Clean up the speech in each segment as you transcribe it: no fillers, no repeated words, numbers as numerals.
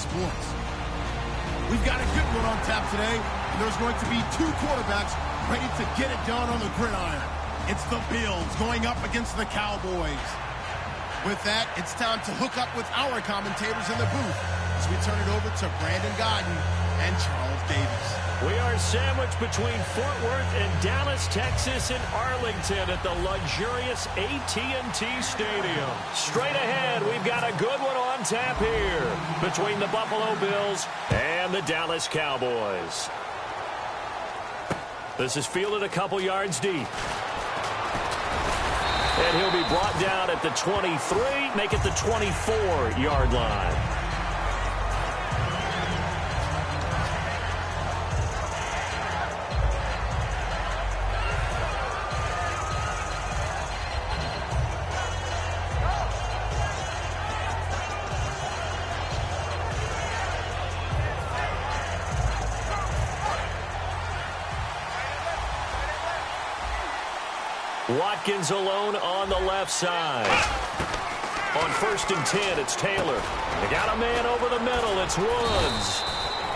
sports. We've got a good one on tap today, and there's going to be two quarterbacks ready to get it done on the gridiron. It's the Bills going up against the Cowboys. With that, it's time to hook up with our commentators in the booth as we turn it over to Brandon Godden and Charles Davis. We are sandwiched between Fort Worth and Dallas, Texas, and Arlington at the luxurious AT&T Stadium. Straight ahead, we've got a good one on tap here between the Buffalo Bills and the Dallas Cowboys. This is fielded a couple yards deep. And he'll be brought down at the 23, make it the 24-yard line. Watkins alone on the left side. On 1st and 10, it's Taylor. They got a man over the middle. It's Woods.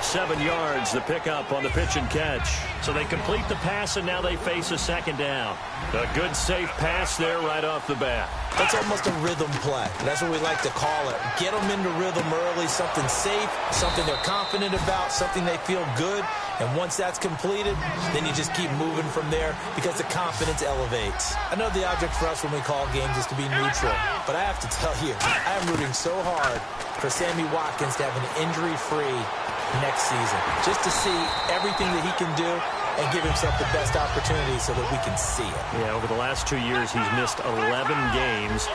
7 yards, the pickup on the pitch and catch. So they complete the pass, and now they face a second down. A good, safe pass there right off the bat. That's almost a rhythm play. That's what we like to call it. Get them into rhythm early, something safe, something they're confident about, something they feel good. And once that's completed, then you just keep moving from there because the confidence elevates. I know the object for us when we call games is to be neutral, but I have to tell you, I am rooting so hard for Sammy Watkins to have an injury-free next season, just to see everything that he can do and give himself the best opportunity so that we can see it. Yeah, over the last 2 years, he's missed 11 games.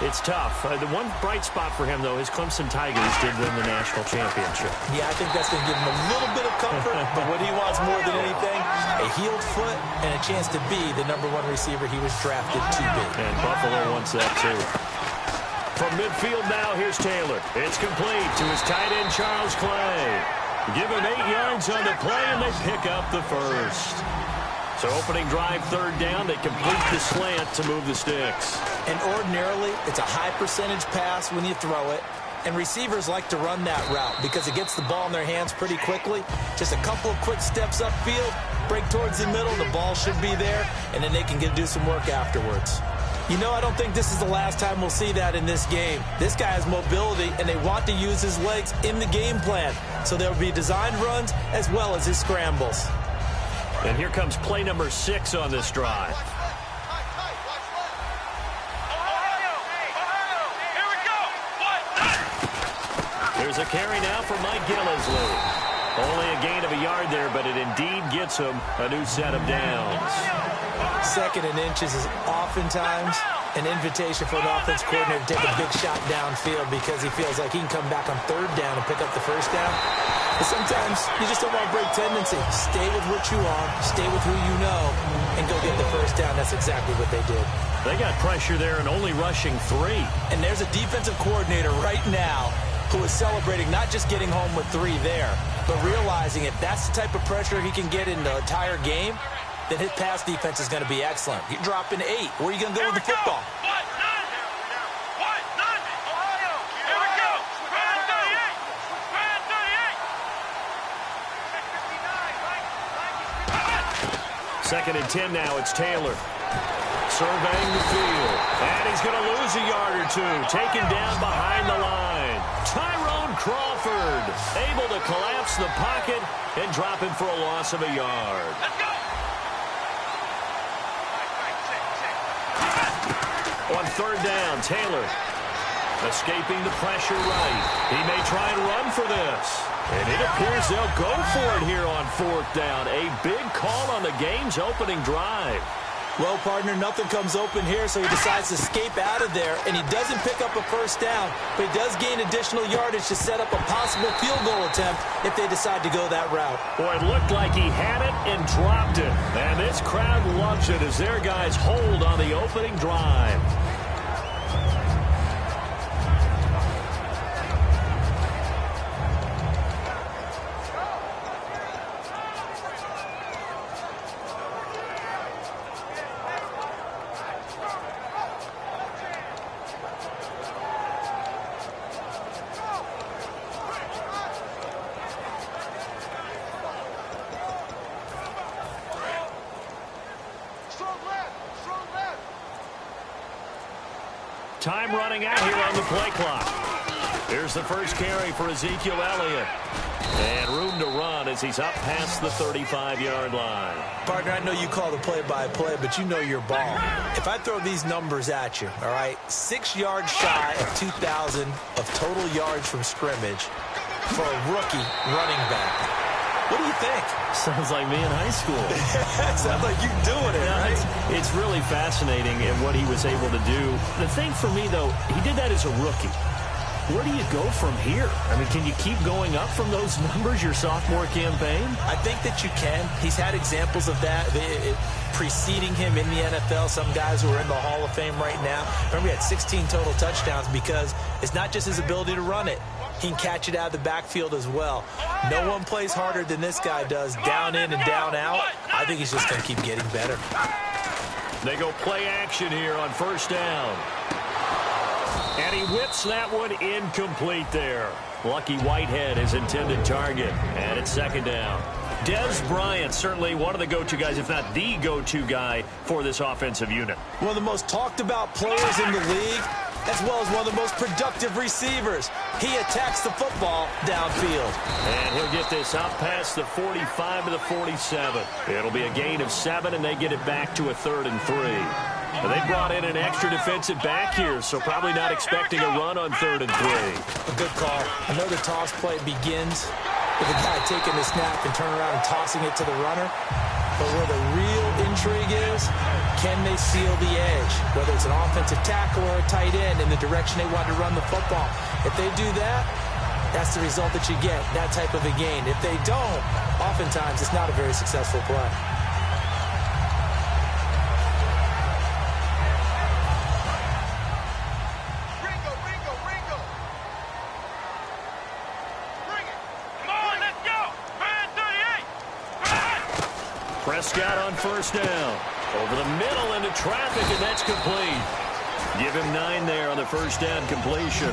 It's tough. The one bright spot for him, though, his Clemson Tigers did win the national championship. Yeah, I think that's going to give him a little bit of comfort, but what he wants more than anything, a healed foot and a chance to be the #1 receiver he was drafted to be. And Buffalo wants that, too. From midfield now, here's Taylor. It's complete to his tight end, Charles Clay. Give him 8 yards on the play, and they pick up the first. So opening drive, 3rd down, they complete the slant to move the sticks. And ordinarily, it's a high percentage pass when you throw it. And receivers like to run that route because it gets the ball in their hands pretty quickly. Just a couple of quick steps upfield, break towards the middle, the ball should be there, and then they can do some work afterwards. You know, I don't think this is the last time we'll see that in this game. This guy has mobility, and they want to use his legs in the game plan. So there will be designed runs as well as his scrambles. And here comes play number 6 on this drive. There's a carry now for Mike Gillisley. Only a gain of a yard there, but it indeed gets him a new set of downs. 2nd and inches is oftentimes an invitation for an offense coordinator to take a big shot downfield because he feels like he can come back on 3rd down and pick up the 1st down. But sometimes you just don't want to break tendency. Stay with what you are, stay with who you know, and go get the 1st down. That's exactly what they did. They got pressure there and only rushing 3. And there's a defensive coordinator right now who is celebrating not just getting home with 3 there, but realizing if that's the type of pressure he can get in the entire game, then his pass defense is going to be excellent. You're dropping 8. Where are you going to go with the football? Second and 10 now, it's Taylor. Surveying the field. And he's going to lose a yard or 2. Taken down behind the line. Tyrone Crawford able to collapse the pocket and drop him for a loss of a yard. Let's go. On 3rd down, Taylor escaping the pressure right. He may try and run for this. And it appears they'll go for it here on 4th down. A big call on the game's opening drive. Well, partner, nothing comes open here, so he decides to escape out of there, and he doesn't pick up a 1st down, but he does gain additional yardage to set up a possible field goal attempt if they decide to go that route. Boy, it looked like he had it and dropped it. And this crowd loves it as their guys hold on the opening drive. Time running out here on the play clock. Here's the first carry for Ezekiel Elliott. And room to run as he's up past the 35-yard line. Partner, I know you call the play-by-play, but you know your ball. If I throw these numbers at you, all right, 6 yards shy of 2,000 of total yards from scrimmage for a rookie running back. What do you think? Sounds like me in high school. Sounds like you doing it, right? It's really fascinating in what he was able to do. The thing for me, though, he did that as a rookie. Where do you go from here? I mean, can you keep going up from those numbers your sophomore campaign? I think that you can. He's had examples of that preceding him in the NFL. Some guys who are in the Hall of Fame right now. Remember, he had 16 total touchdowns because it's not just his ability to run it. He can catch it out of the backfield as well. No one plays harder than this guy does, down in and down out. I think he's just going to keep getting better. They go play action here on first down. And he whips that one incomplete there. Lucky Whitehead, his intended target. And it's second down. Dez Bryant, certainly one of the go-to guys, if not the go-to guy for this offensive unit. One of the most talked about players in the league, as well as one of the most productive receivers. He attacks the football downfield. And he'll get this out past the 45 to the 47. It'll be a gain of 7, and they get it back to a 3rd and 3. And they brought in an extra defensive back here, so probably not expecting a run on 3rd and 3. A good call. I know the toss play begins with the guy taking the snap and turning around and tossing it to the runner. But where the real intrigue is, can they seal the edge? Whether it's an offensive tackle or a tight end in the direction they want to run the football. If they do that, that's the result that you get, that type of a gain. If they don't, oftentimes it's not a very successful play. Prescott on first down. Over the middle into traffic, and that's complete. Give him 9 there on the first down completion.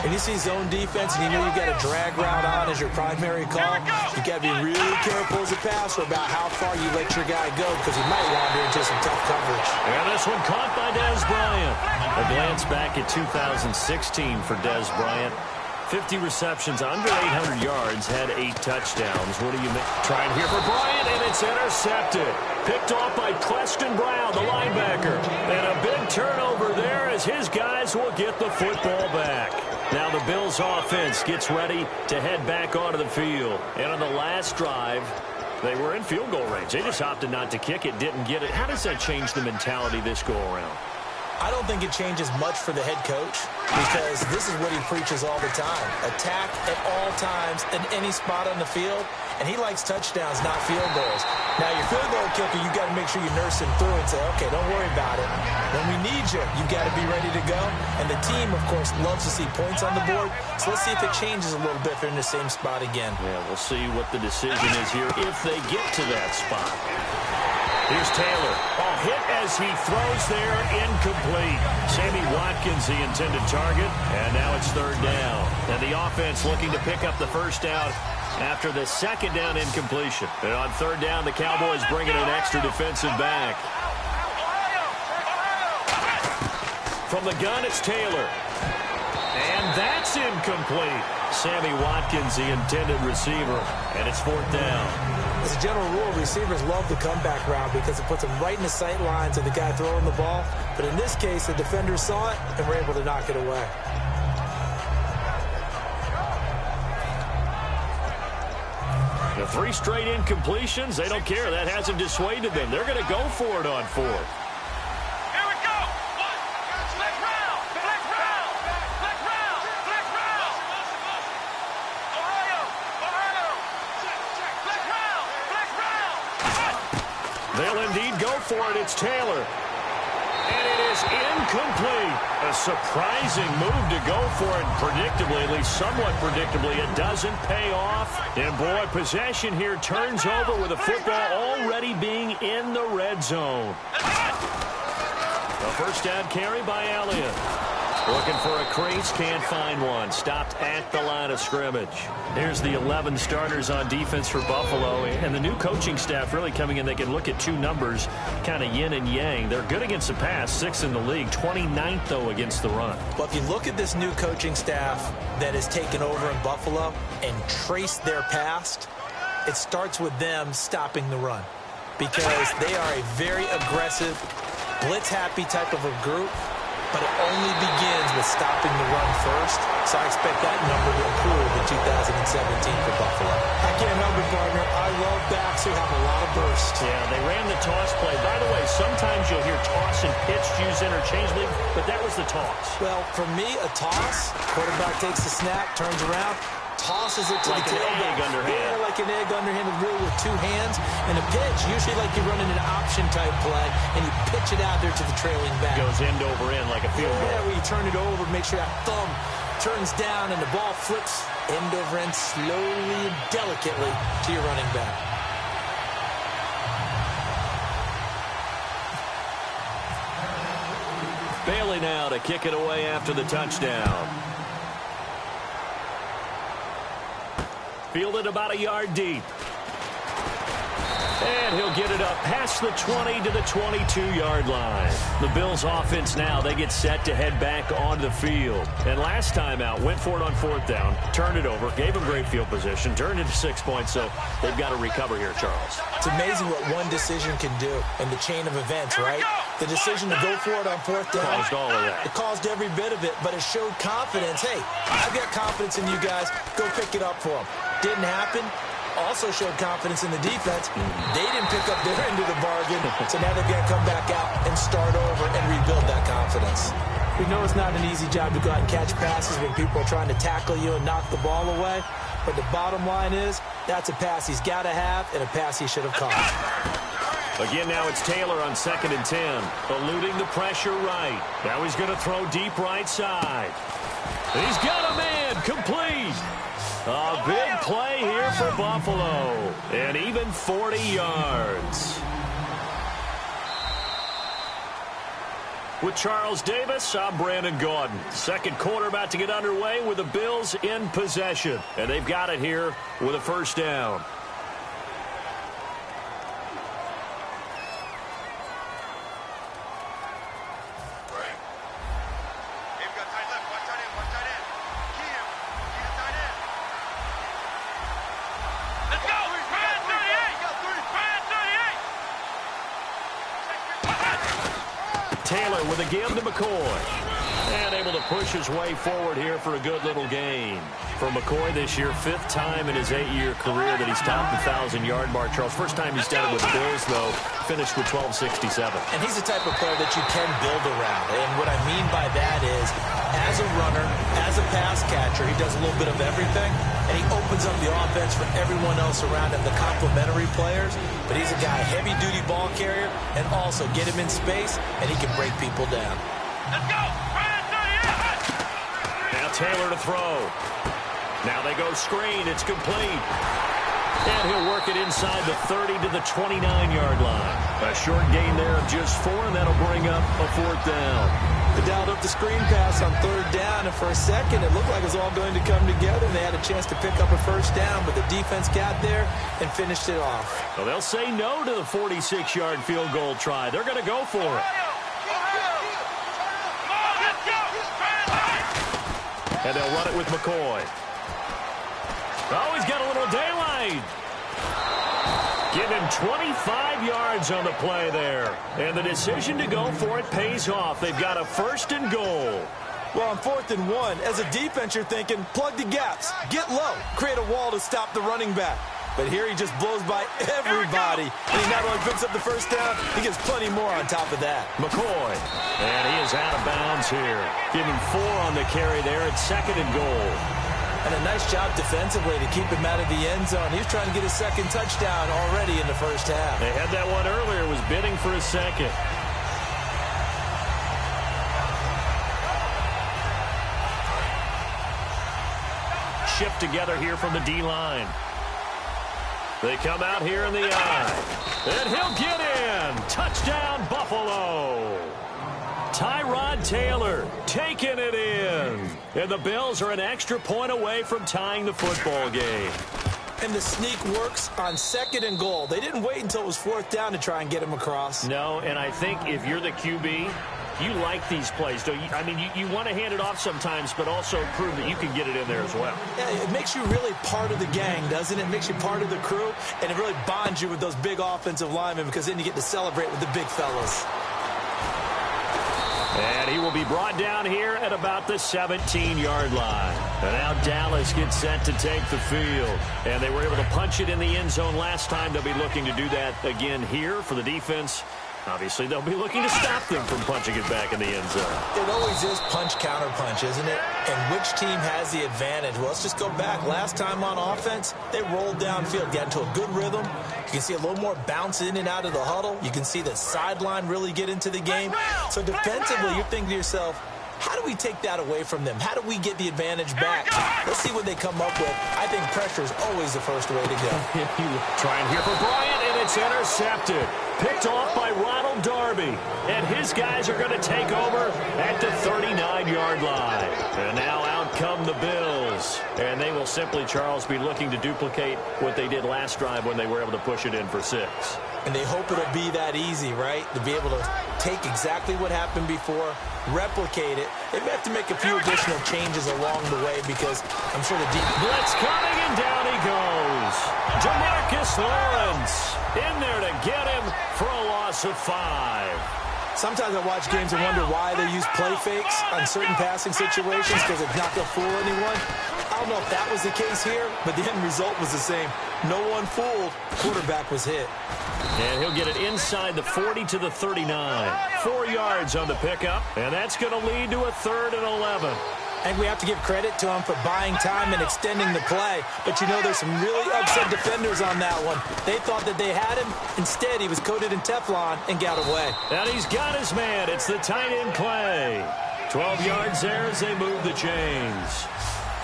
And you see zone defense, and you know you've got a drag route on as your primary call. You've got to be really careful as a passer about how far you let your guy go because he might wander into some tough coverage. And this one caught by Dez Bryant. A glance back at 2016 for Dez Bryant. 50 receptions, under 800 yards, had 8 touchdowns. What do you make? Trying here for Bryant, and it's intercepted. Picked off by Preston Brown, the linebacker. And a big turnover there as his guys will get the football back. Now the Bills offense gets ready to head back onto the field. And on the last drive, they were in field goal range. They just opted not to kick it, didn't get it. How does that change the mentality this go around? I don't think it changes much for the head coach because this is what he preaches all the time. Attack at all times in any spot on the field, and he likes touchdowns, not field goals. Now, your field goal kicker, you got to make sure you nurse him through and say, okay, don't worry about it. When we need you, you got to be ready to go. And the team, of course, loves to see points on the board. So let's see if it changes a little bit if they're in the same spot again. Yeah, we'll see what the decision is here if they get to that spot. Here's Taylor. A hit as he throws there, incomplete. Sammy Watkins, the intended target, and now it's 3rd down. And the offense looking to pick up the first down after the 2nd down incompletion. And on 3rd down, the Cowboys bringing an extra defensive back. From the gun, it's Taylor. And that's incomplete. Sammy Watkins, the intended receiver, and it's 4th down. As a general rule, receivers love the comeback route because it puts them right in the sight lines of the guy throwing the ball. But in this case, the defenders saw it and were able to knock it away. The 3 straight incompletions, they don't care. That hasn't dissuaded them. They're going to go for it on 4th. They'll indeed go for it. It's Taylor. And it is incomplete. A surprising move to go for it. Predictably, at least somewhat predictably, it doesn't pay off. And boy, possession here turns over with the football already being in the red zone. A first down carry by Elliott. Looking for a crease, can't find one. Stopped at the line of scrimmage. Here's the 11 starters on defense for Buffalo. And the new coaching staff really coming in. They can look at two numbers, kind of yin and yang. They're good against the pass, 6th in the league. 29th, though, against the run. Well, if you look at this new coaching staff that has taken over in Buffalo and trace their past, it starts with them stopping the run. Because they are a very aggressive, blitz-happy type of a group. But it only begins with stopping the run first. So I expect that number to improve in 2017 for Buffalo. I can't help it, partner. I love backs who have a lot of burst. Yeah, they ran the toss play. By the way, sometimes you'll hear toss and pitch used interchangeably, but that was the toss. Well, for me, a toss, quarterback takes the snap, turns around, tosses it to like the tailback. Like an egg underhand. Yeah, like an egg underhand, really with two hands. And a pitch, usually like you're running an option-type play, and you pitch it out there to the trailing back. Goes end over end like a field goal. Yeah, where you turn it over, make sure that thumb turns down, and the ball flips end over end slowly and delicately to your running back. Bailey now to kick it away after the touchdown. Fielded about a yard deep. And he'll get it up past the 20 to the 22-yard line. The Bills offense now, they get set to head back onto the field. And last time out, went for it on 4th down, turned it over, gave them great field position, turned it to 6 points, so they've got to recover here, Charles. It's amazing what one decision can do in the chain of events, right? The decision to go for it on 4th down. Caused all of that. It caused every bit of it, but it showed confidence. Hey, I've got confidence in you guys. Go pick it up for them. Didn't happen. Also showed confidence in the defense. They didn't pick up their end of the bargain, so now they've got to come back out and start over and rebuild that confidence. We know it's not an easy job to go out and catch passes when people are trying to tackle you and knock the ball away, but the bottom line is that's a pass he's got to have and a pass he should have caught. Again, now it's Taylor on 2nd and 10, eluding the pressure right. Now he's going to throw deep right side. He's got a man, complete. A big play here for Buffalo, and even 40 yards. With Charles Davis, I'm Brandon Gaudin. Second quarter about to get underway with the Bills in possession, and they've got it here with a 1st down. Taylor with a give to McCoy. And able to push his way forward here for a good little gain. For McCoy this year, 5th time in his 8-year career that he's topped the 1,000-yard mark. Charles, first time he's done it with the Bills, though, finished with 1267. And he's the type of player that you can build around. And what I mean by that is, as a runner, as a pass catcher, he does a little bit of everything. And he opens up the offense for everyone else around him, the complementary players. But he's a guy, heavy-duty ball carrier, and also get him in space, and he can break people down. Let's go! Now Taylor to throw. Now they go screen. It's complete. And he'll work it inside the 30 to the 29-yard line. A short gain there of just 4, and that'll bring up a 4th down. They dialed up the screen pass on 3rd down, and for a second it looked like it was all going to come together, and they had a chance to pick up a 1st down, but the defense got there and finished it off. Well, they'll say no to the 46-yard field goal try. They're going to go for it. And they'll run it with McCoy. Oh, he's got a little daylight. Give him 25 yards on the play there. And the decision to go for it pays off. They've got a 1st and goal. Well, on 4th and 1, as a defense, you're thinking, plug the gaps, get low, create a wall to stop the running back. But here he just blows by everybody. And he not only picks up the 1st down, he gets plenty more on top of that. McCoy. And he is out of bounds here. Give him 4 on the carry there at 2nd and goal. And a nice job defensively to keep him out of the end zone. He was trying to get his 2nd touchdown already in the 1st half. They had that one earlier, was bidding for a 2nd. Shift together here from the D-line. They come out here in the eye. And he'll get in. Touchdown, Buffalo. Tyrod Taylor taking it in. And the Bills are an extra point away from tying the football game. And the sneak works on 2nd and goal. They didn't wait until it was 4th down to try and get him across. No, and I think if you're the QB, you like these plays, don't you? I mean, you want to hand it off sometimes, but also prove that you can get it in there as well. Yeah, it makes you really part of the gang, doesn't it? It makes you part of the crew, and it really bonds you with those big offensive linemen because then you get to celebrate with the big fellas. And he will be brought down here at about the 17-yard line. And now Dallas gets set to take the field. And they were able to punch it in the end zone last time. They'll be looking to do that again here for the defense. Obviously, they'll be looking to stop them from punching it back in the end zone. It always is punch-counter-punch, isn't it? And which team has the advantage? Well, let's just go back. Last time on offense, they rolled downfield, got into a good rhythm. You can see a little more bounce in and out of the huddle. You can see the sideline really get into the game. So defensively, you're thinking to yourself, how do we take that away from them? How do we get the advantage back? Let's see what they come up with. I think pressure is always the first way to go. Trying here for Bryant, and it's intercepted. Picked off by Ronald Darby. And his guys are going to take over at the 39-yard line. And now out come the Bills. And they will simply, Charles, be looking to duplicate what they did last drive when they were able to push it in for 6. And they hope it'll be that easy, right? To be able to take exactly what happened before, replicate it. They may have to make a few additional changes along the way because I'm sure the deep blitz coming, and down he goes. Demarcus Lawrence in there to get him for a loss of 5. Sometimes I watch games and wonder why they use play fakes on certain passing situations because it's not going to fool anyone. I don't know if that was the case here, but the end result was the same. No one fooled. Quarterback was hit. And he'll get it inside the 40 to the 39. 4 yards on the pickup, and that's going to lead to a 3rd and 11. I think we have to give credit to him for buying time and extending the play. But, you know, there's some really upset defenders on that one. They thought that they had him. Instead, he was coated in Teflon and got away. And he's got his man. It's the tight end Clay. 12 yards there as they move the chains.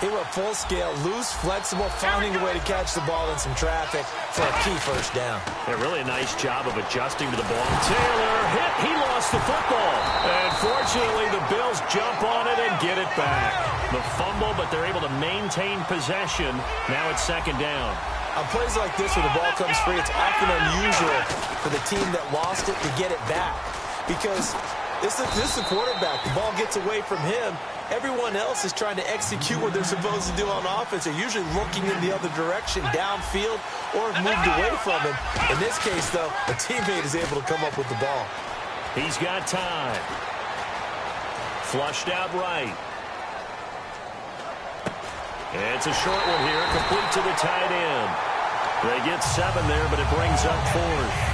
He went full scale, loose, flexible, finding a way to catch the ball in some traffic for a key first down. Yeah, really a nice job of adjusting to the ball. Taylor hit. He lost the football. And fortunately, the Bills jump on it and get it back. The fumble, but they're able to maintain possession. Now it's 2nd down. On plays like this where the ball comes free, it's often unusual for the team that lost it to get it back. Because this is the quarterback. The ball gets away from him. Everyone else is trying to execute what they're supposed to do on offense. They're usually looking in the other direction, downfield, or have moved away from him. In this case, though, a teammate is able to come up with the ball. He's got time. Flushed out right. It's a short one here, complete to the tight end. They get 7 there, but it brings up 4th.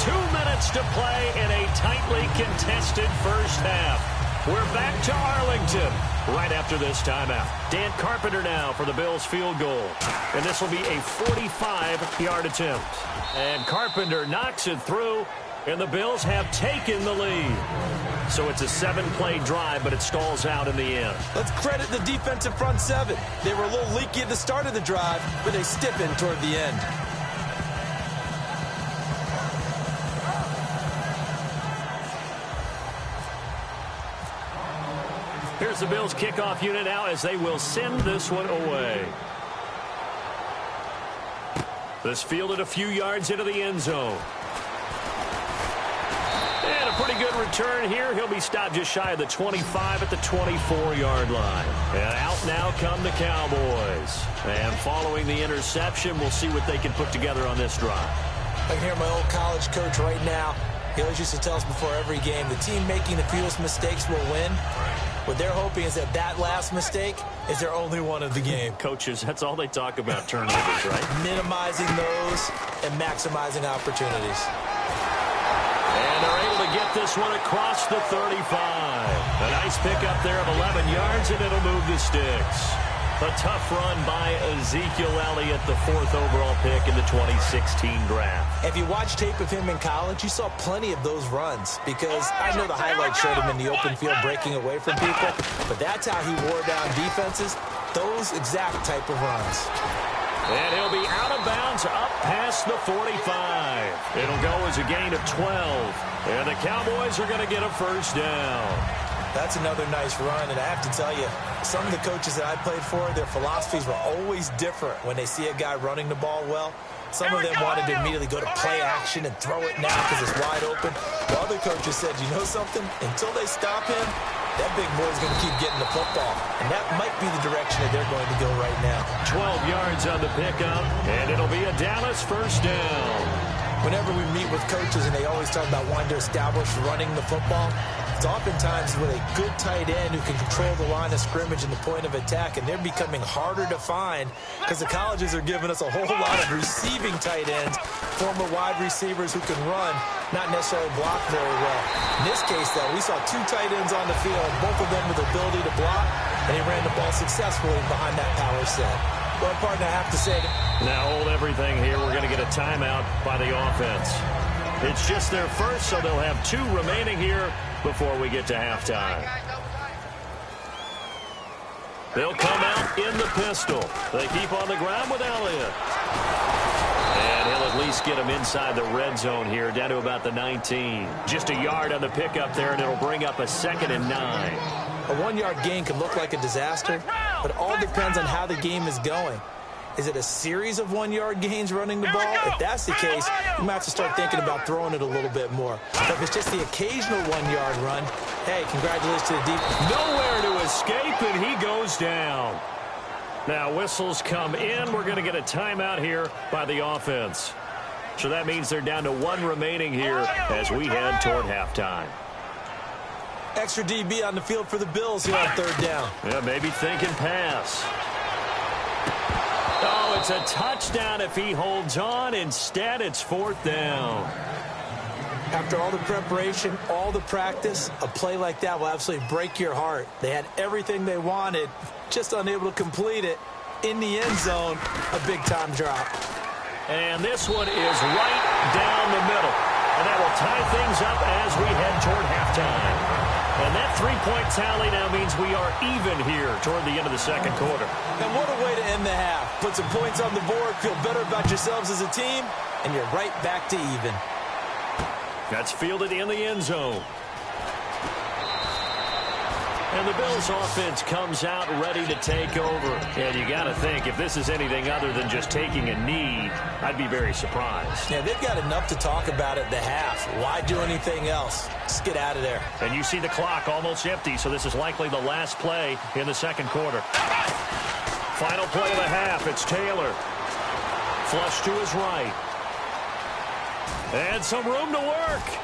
2 minutes to play in a tightly contested first half. We're back to Arlington right after this timeout. Dan Carpenter now for the Bills field goal. And this will be a 45-yard attempt. And Carpenter knocks it through, and the Bills have taken the lead. So it's a 7-play drive, but it stalls out in the end. Let's credit the defensive front 7. They were a little leaky at the start of the drive, but they stiffened toward the end. Here's the Bills kickoff unit now as they will send this one away. This fielded a few yards into the end zone. And a pretty good return here. He'll be stopped just shy of the 25 at the 24-yard line. And out now come the Cowboys. And following the interception, we'll see what they can put together on this drive. I can hear my old college coach right now. He always used to tell us before every game, the team making the fewest mistakes will win. What they're hoping is that last mistake is their only one of the game. Coaches, that's all they talk about, turnovers, right? Minimizing those and maximizing opportunities. And they're able to get this one across the 35. A nice pickup there of 11 yards, and it'll move the sticks. A tough run by Ezekiel Elliott, the 4th overall pick in the 2016 draft. If you watch tape of him in college, you saw plenty of those runs because I know the highlights showed him in the open field breaking away from people, but that's how he wore down defenses, those exact type of runs. And he'll be out of bounds up past the 45. It'll go as a gain of 12. And the Cowboys are going to get a first down. That's another nice run, and I have to tell you, some of the coaches that I played for, their philosophies were always different when they see a guy running the ball well. Some of them wanted to immediately go to play action and throw it now because it's wide open. While other coaches said, you know something? Until they stop him, that big boy's going to keep getting the football. And that might be the direction that they're going to go right now. 12 yards on the pickup, and it'll be a Dallas first down. Whenever we meet with coaches and they always talk about wanting to establish running the football, it's oftentimes with a good tight end who can control the line of scrimmage and the point of attack, and they're becoming harder to find because the colleges are giving us a whole lot of receiving tight ends, former wide receivers who can run, not necessarily block very well. In this case, though, we saw two tight ends on the field, both of them with the ability to block, and he ran the ball successfully behind that power set. Well, partner, I have to say, now hold everything here. We're going to get a timeout by the offense. It's just their first, so they'll have 2 remaining here before we get to halftime. They'll come out in the pistol. They keep on the ground with Elliott. And he'll at least get him inside the red zone here, down to about the 19. Just a yard on the pickup there, and it'll bring up a 2nd and 9. A 1-yard gain can look like a disaster, but it all depends on how the game is going. Is it a series of 1-yard gains running the ball? If that's the case, you might have to start thinking about throwing it a little bit more. But if it's just the occasional 1-yard run, hey, congratulations to the defense. Nowhere to escape, and he goes down. Now whistles come in. We're going to get a timeout here by the offense. So that means they're down to 1 remaining here as we head toward halftime. Extra DB on the field for the Bills here on 3rd down. Yeah, maybe thinking pass. Oh, it's a touchdown if he holds on. Instead, it's 4th down. After all the preparation, all the practice, a play like that will absolutely break your heart. They had everything they wanted, just unable to complete it. In the end zone, a big-time drop. And this one is right down the middle. And that will tie things up as we head toward halftime. And that 3-point tally now means we are even here toward the end of the 2nd quarter. And what a way to end the half. Put some points on the board, feel better about yourselves as a team, and you're right back to even. That's fielded in the end zone. And the Bills offense comes out ready to take over. And you got to think, if this is anything other than just taking a knee, I'd be very surprised. Yeah, they've got enough to talk about at the half. Why do anything else? Just get out of there. And you see the clock almost empty, so this is likely the last play in the 2nd quarter. Final play of the half, it's Taylor. Flush to his right. And some room to work.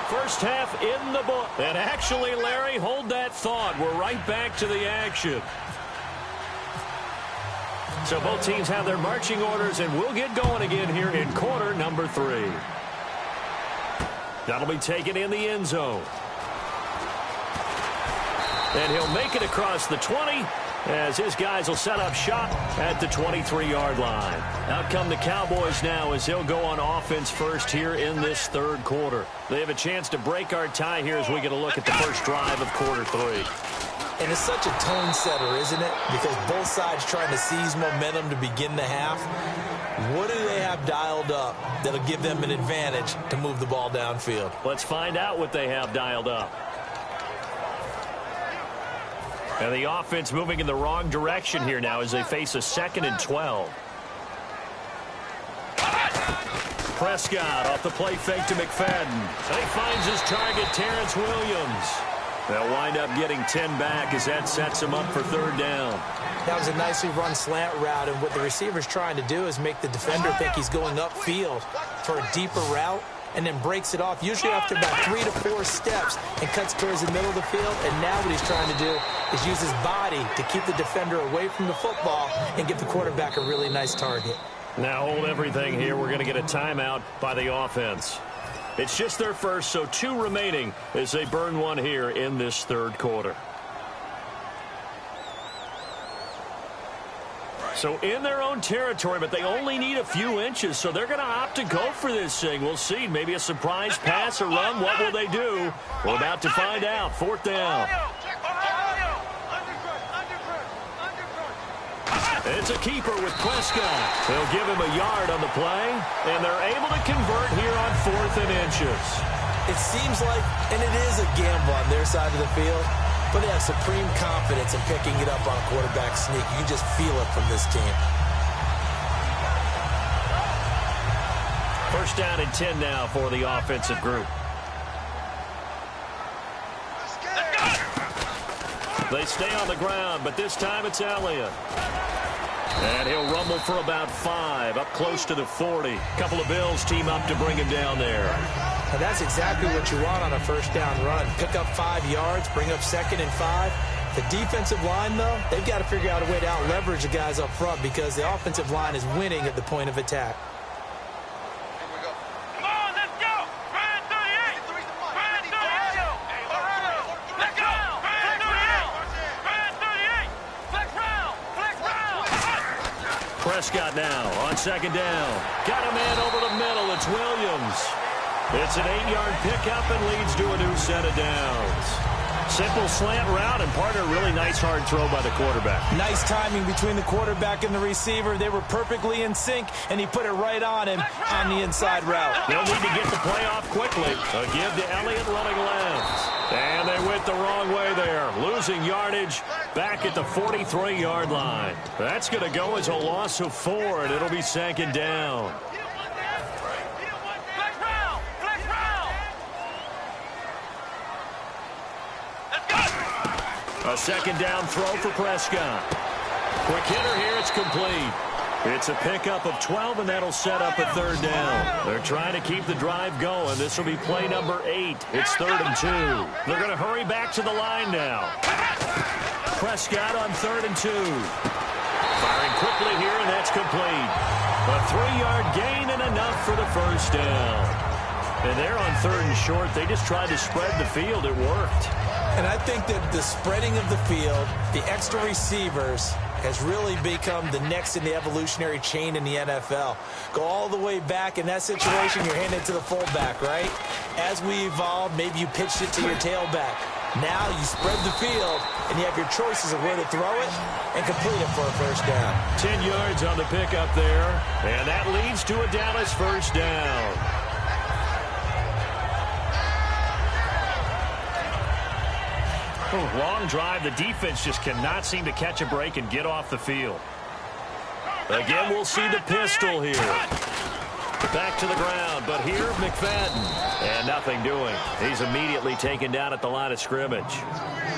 First half in the book. And actually, Larry, hold that thought. We're right back to the action. So both teams have their marching orders, and we'll get going again here in quarter number 3. That'll be taken in the end zone. And he'll make it across the 20 as his guys will set up shop at the 23-yard line. Out come the Cowboys now as they'll go on offense first here in this 3rd quarter. They have a chance to break our tie here as we get a look at the first drive of quarter 3. And it's such a tone setter, isn't it? Because both sides trying to seize momentum to begin the half. What do they have dialed up that'll give them an advantage to move the ball downfield? Let's find out what they have dialed up. And the offense moving in the wrong direction here now as they face a 2nd and 12. Prescott off the play fake to McFadden. And he finds his target, Terrence Williams. They'll wind up getting 10 back as that sets him up for 3rd down. That was a nicely run slant route, and what the receiver's trying to do is make the defender think he's going upfield for a deeper route, and then breaks it off, usually after about 3 to 4 steps, and cuts towards the middle of the field. And now what he's trying to do is use his body to keep the defender away from the football and give the quarterback a really nice target. Now hold everything here. We're going to get a timeout by the offense. It's just their first, so 2 remaining as they burn one here in this 3rd quarter. So in their own territory, but they only need a few inches, so they're going to opt to go for this thing. We'll see. Maybe a surprise pass or run. What will they do? We're about to find out. 4th down. It's a keeper with Prescott. They'll give him a yard on the play, and they're able to convert here on 4th and inches. It seems like, and it is a gamble on their side of the field, but they have supreme confidence in picking it up on a quarterback sneak. You can just feel it from this team. First down and 10 now for the offensive group. They stay on the ground, but this time it's Elliott. And he'll rumble for about 5, up close to the 40. Couple of Bills team up to bring him down there. And that's exactly what you want on a first down run. Pick up 5 yards, bring up 2nd and 5. The defensive line, though, they've got to figure out a way to out-leverage the guys up front because the offensive line is winning at the point of attack. Prescott now on 2nd down. Got a man over the middle. It's Williams. It's an 8-yard pickup and leads to a new set of downs. Simple slant route, and partner, really nice hard throw by the quarterback. Nice timing between the quarterback and the receiver. They were perfectly in sync, and he put it right on him on the inside route. They'll need to get the play off quickly. A give to Elliott running left. And they went the wrong way there, losing yardage back at the 43-yard line. That's going to go as a loss of 4, and it'll be 2nd down. A 2nd down throw for Prescott. Quick hitter here, it's complete. It's a pickup of 12, and that'll set up a 3rd down. They're trying to keep the drive going. This will be play number 8. It's 3rd and 2. They're going to hurry back to the line now. Prescott on 3rd and 2. Firing quickly here, and that's complete. A 3-yard gain and enough for the first down. And they're on 3rd and short. They just tried to spread the field. It worked. And I think that the spreading of the field, the extra receivers, has really become the next in the evolutionary chain in the NFL. Go all the way back in that situation, you're handing it to the fullback, right? As we evolved, maybe you pitched it to your tailback. Now you spread the field, and you have your choices of where to throw it and complete it for a first down. 10 yards on the pickup there, and that leads to a Dallas first down. Long drive. The defense just cannot seem to catch a break and get off the field. Again, we'll see the pistol here. Back to the ground, but here, McFadden. And nothing doing. He's immediately taken down at the line of scrimmage.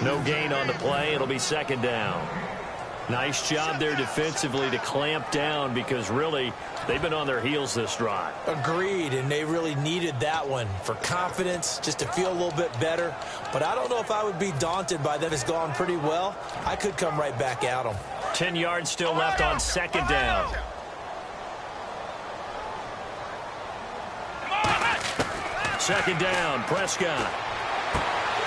No gain on the play. It'll be 2nd down. Nice job there defensively to clamp down because really they've been on their heels this drive. Agreed, and they really needed that one for confidence, just to feel a little bit better. But I don't know if I would be daunted by them. It's gone pretty well. I could come right back at them. 10 yards still left on 2nd down. Second down, Prescott.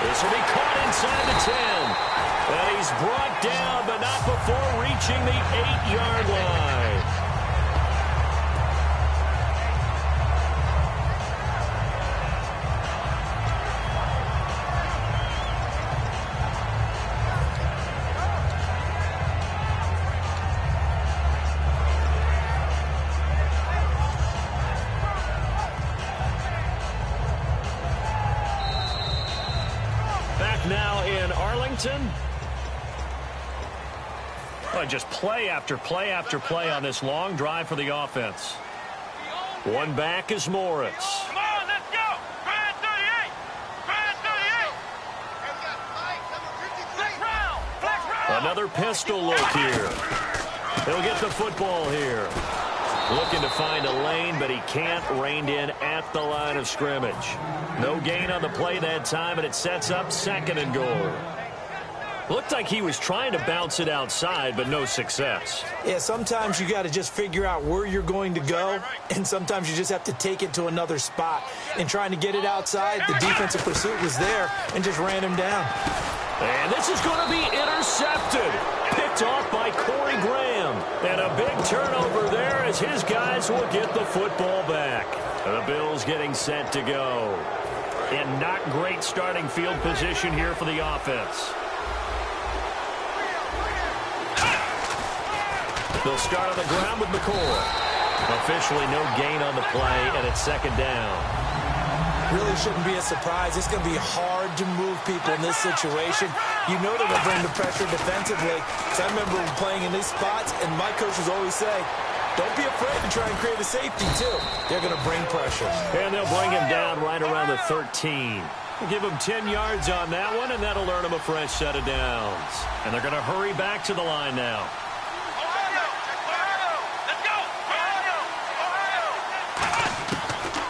This will be caught inside the 10. And he's brought down, but not before reaching the 8-yard line. Back now in Arlington. Just play after play after play on this long drive for the offense. One back is Morris. Come on, let's go! Brand 38! Brand 38! Flex round! Flex round! Another pistol look here. He'll get the football here. Looking to find a lane, but he can't. Reined in at the line of scrimmage. No gain on the play that time, and it sets up 2nd and goal. Looked like he was trying to bounce it outside, but no success. Yeah, sometimes you got to just figure out where you're going to go, and sometimes you just have to take it to another spot. And trying to get it outside, the defensive pursuit was there and just ran him down. And this is going to be intercepted. Picked off by Corey Graham. And a big turnover there as his guys will get the football back. The Bills getting set to go. And not great starting field position here for the offense. They'll start on the ground with McCoy. Officially no gain on the play, and it's second down. Really shouldn't be a surprise. It's going to be hard to move people in this situation. You know they're going to bring the pressure defensively. So I remember playing in these spots, and my coaches always say, don't be afraid to try and create a safety, too. They're going to bring pressure. And they'll bring him down right around the 13. We'll give him 10 yards on that one, and that'll earn him a fresh set of downs. And they're going to hurry back to the line now.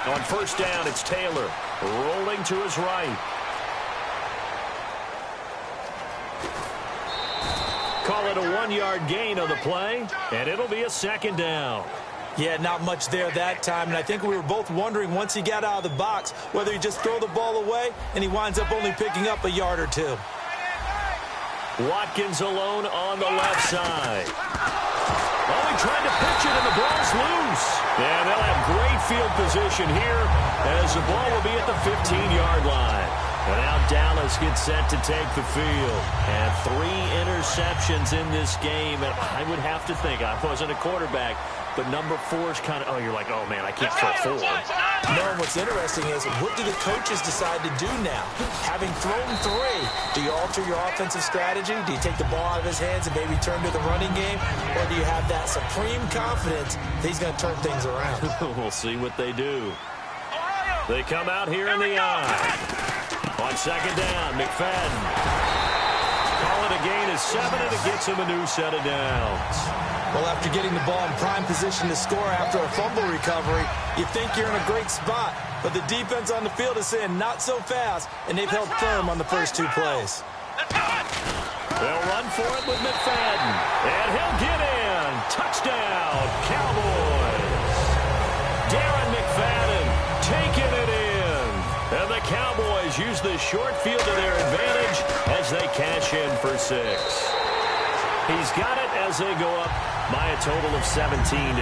On first down, it's Taylor rolling to his right. Call it a 1-yard gain on the play, and it'll be a second down. Yeah, not much there that time, and I think we were both wondering once he got out of the box whether he just throw the ball away, and he winds up only picking up a yard or two. Watkins alone on the left side. Oh, he tried to pitch it, and the ball's loose. And they'll have great field position here as the ball will be at the 15-yard line. And now Dallas gets set to take the field. And 3 interceptions in this game. And I would have to think, I wasn't a quarterback, but number 4 is kind of, you're like, oh, man, I can't throw 4. No, and what's interesting is, what do the coaches decide to do now? Having thrown 3, do you alter your offensive strategy? Do you take the ball out of his hands and maybe turn to the running game? Or do you have that supreme confidence that he's going to turn things around? We'll see what they do. They come out here in the eye. On second down, McFadden. Call it a gain of 7, and it gets him a new set of downs. Well, after getting the ball in prime position to score after a fumble recovery, you think you're in a great spot. But the defense on the field is saying not so fast, and they've held firm on the first 2 plays. They'll run for it with McFadden, and he'll get in. Touchdown, Cowboys. Darren McFadden taking it in. And the Cowboys use the short field to their advantage as they cash in for 6. He's got it as they go up by a total of 17-10.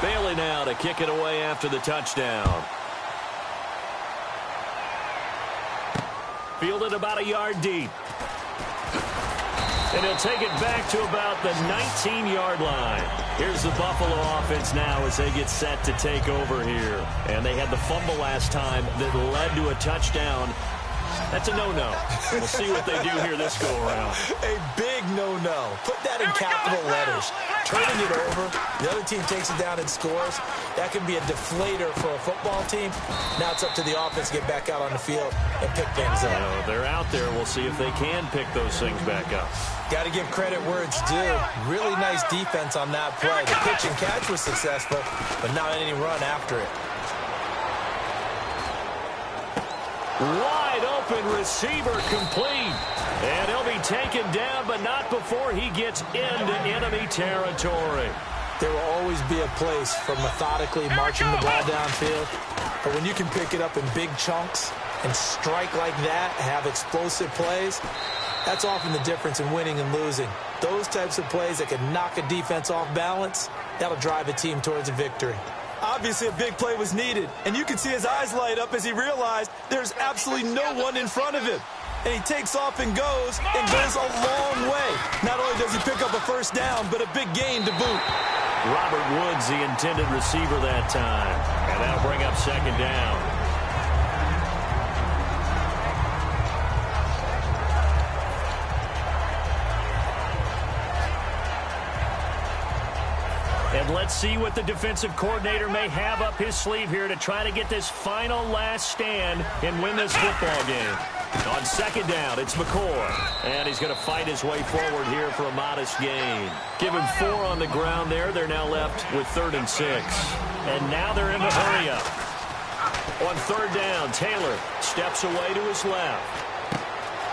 Bailey now to kick it away after the touchdown. Fielded about a yard deep. And he'll take it back to about the 19-yard line. Here's the Buffalo offense now as they get set to take over here. And they had the fumble last time that led to a touchdown. That's a no-no. We'll see what they do here this go-around. A big no-no. Put that in capital letters. Turning it over, the other team takes it down and scores. That can be a deflator for a football team. Now it's up to the offense to get back out on the field and pick things up. They're out there. We'll see if they can pick those things back up. Got to give credit where it's due. Really nice defense on that play. The pitch and catch was successful, but not any run after it. Wide open receiver complete. And he'll be taken down, but not before he gets into enemy territory. There will always be a place for methodically marching the ball downfield. But when you can pick it up in big chunks and strike like that, have explosive plays, that's often the difference in winning and losing. Those types of plays that can knock a defense off balance, that'll drive a team towards a victory. Obviously, a big play was needed, and you can see his eyes light up as he realized there's absolutely no one in front of him. And he takes off and goes a long way. Not only does he pick up a first down, but a big gain to boot. Robert Woods, the intended receiver that time. And that'll bring up second down. And let's see what the defensive coordinator may have up his sleeve here to try to get this final last stand and win this football game. On second down, it's McCoy. And he's going to fight his way forward here for a modest gain. Give him 4 on the ground there. They're now left with 3rd and 6. And now they're in the hurry up. On third down, Taylor steps away to his left.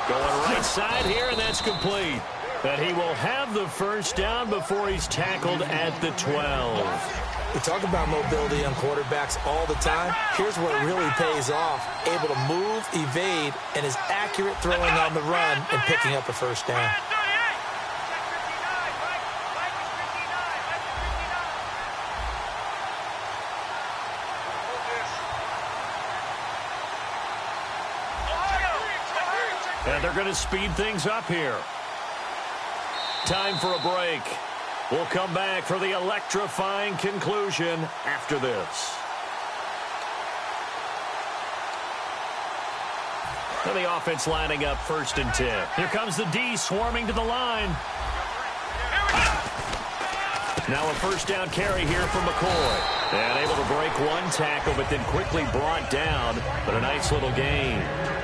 Going right side here, and that's complete. But he will have the first down before he's tackled at the 12. We talk about mobility on quarterbacks all the time. Here's where it really pays off. Able to move, evade, and is accurate throwing on the run and picking up a first down. And they're going to speed things up here. Time for a break. We'll come back for the electrifying conclusion after this. And the offense lining up 1st and 10. Here comes the D swarming to the line. Now a 1st down carry here from McCoy. And able to break one tackle, but then quickly brought down. But a nice little gain.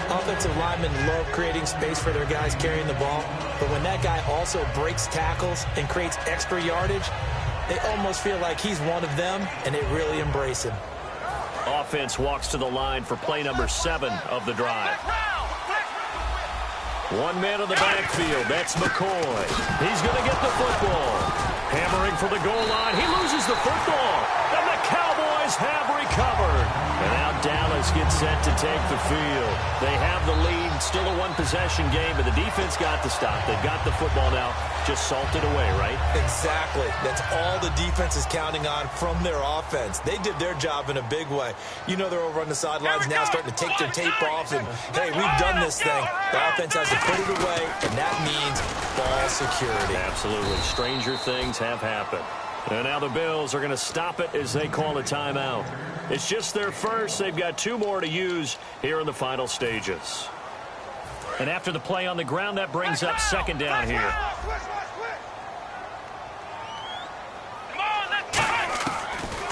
Offensive linemen love creating space for their guys carrying the ball. But when that guy also breaks tackles and creates extra yardage, they almost feel like he's one of them, and they really embrace him. Offense walks to the line for play number 7 of the drive. One man in the backfield. That's McCoy. He's going to get the football. Hammering for the goal line. He loses the football. And the Cowboys have recovered. And now Dallas gets set to take the field. They have the lead. Still a one-possession game, but the defense got the stop. They've got the football now. Just salted away, right? Exactly. That's all the defense is counting on from their offense. They did their job in a big way. You know they're over on the sidelines now starting to take their tape off and, hey, we've done this thing. The offense has to put it away, and that means ball security. Absolutely. Stranger things have happened. And now the Bills are going to stop it as they call a timeout. It's just their first. They've got 2 more to use here in the final stages. And after the play on the ground, that brings up 2nd down here.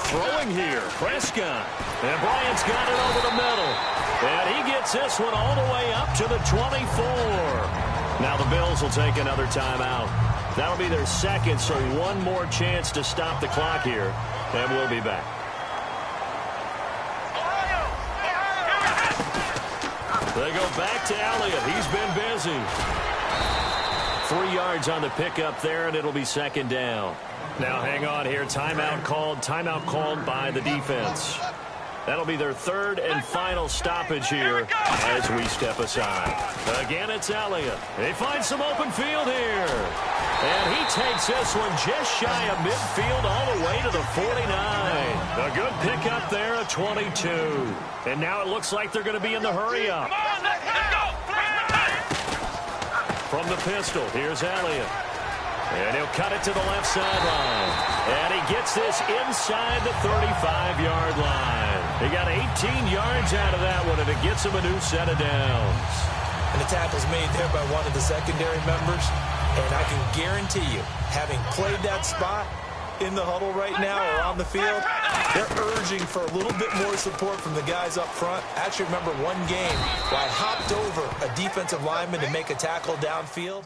Throwing here, Prescott. And Bryant's got it over the middle. And he gets this one all the way up to the 24. Now the Bills will take another timeout. That'll be their 2nd, so one more chance to stop the clock here. And we'll be back. They go back to Elliott. He's been busy. 3 yards on the pickup there, and it'll be 2nd down. Now hang on here. Timeout called by the defense. That'll be their 3rd and final stoppage here as we step aside. Again, it's Elliott. They find some open field here. And he takes this one just shy of midfield all the way to the 49. A good pickup there, a 22. And now it looks like they're going to be in the hurry-up. From the pistol, here's Elliott. And he'll cut it to the left sideline. And he gets this inside the 35-yard line. He got 18 yards out of that one, and it gets him a new set of downs. And the tackle's made there by one of the secondary members. And I can guarantee you, having played that spot in the huddle right now or on the field, they're urging for a little bit more support from the guys up front. I actually remember one game where I hopped over a defensive lineman to make a tackle downfield.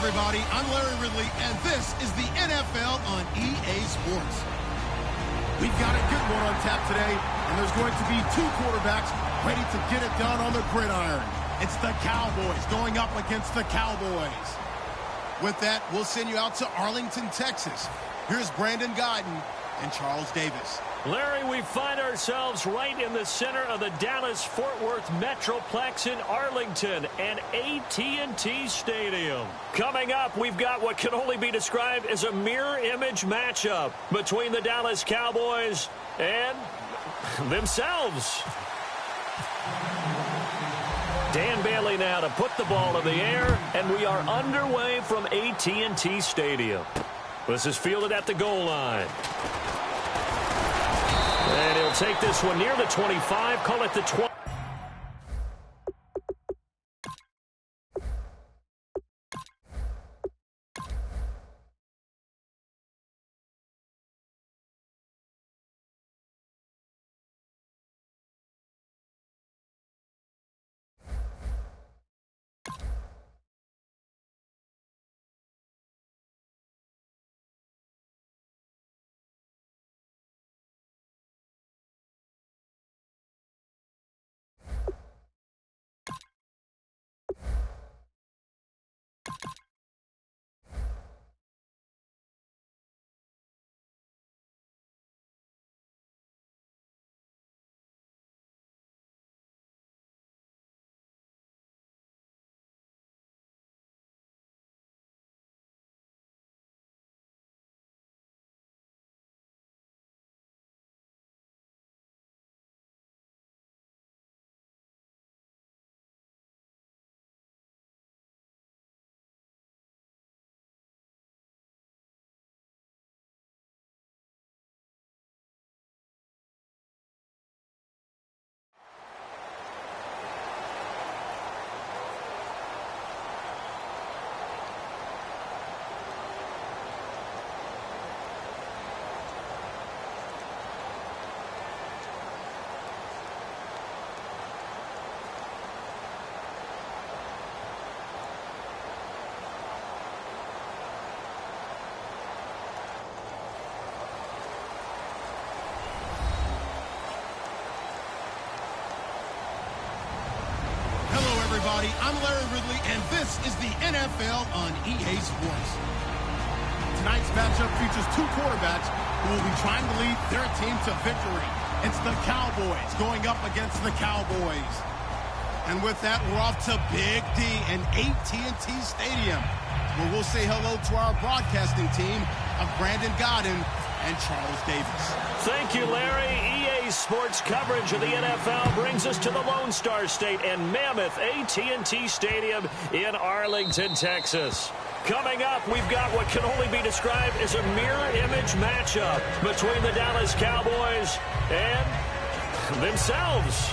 everybody. I'm Larry Ridley, and this is the NFL on EA Sports. We've got a good one on tap today, and there's going to be two quarterbacks ready to get it done on the gridiron. It's the Cowboys going up against the Cowboys. With that, we'll send you out to Arlington, Texas. Here's Brandon Gaudin and Charles Davis. Larry, we find ourselves right in the center of the Dallas-Fort Worth Metroplex in Arlington and AT&T Stadium. Coming up, we've got what can only be described as a mirror image matchup between the Dallas Cowboys and themselves. Dan Bailey now to put the ball in the air, and we are underway from AT&T Stadium. This is fielded at the goal line. And he'll take this one near the 25, call it the 20. I'm Larry Ridley, and this is the NFL on EA Sports. Tonight's matchup features two quarterbacks who will be trying to lead their team to victory. It's the Cowboys going up against the Cowboys. And with that, we're off to Big D and AT&T Stadium, where we'll say hello to our broadcasting team of Brandon Gaudin and Charles Davis. Thank you, Larry. EA Sports coverage of the NFL brings us to the Lone Star State and mammoth AT&T Stadium in Arlington, Texas. Coming up, we've got what can only be described as a mirror image matchup between the Dallas Cowboys and themselves.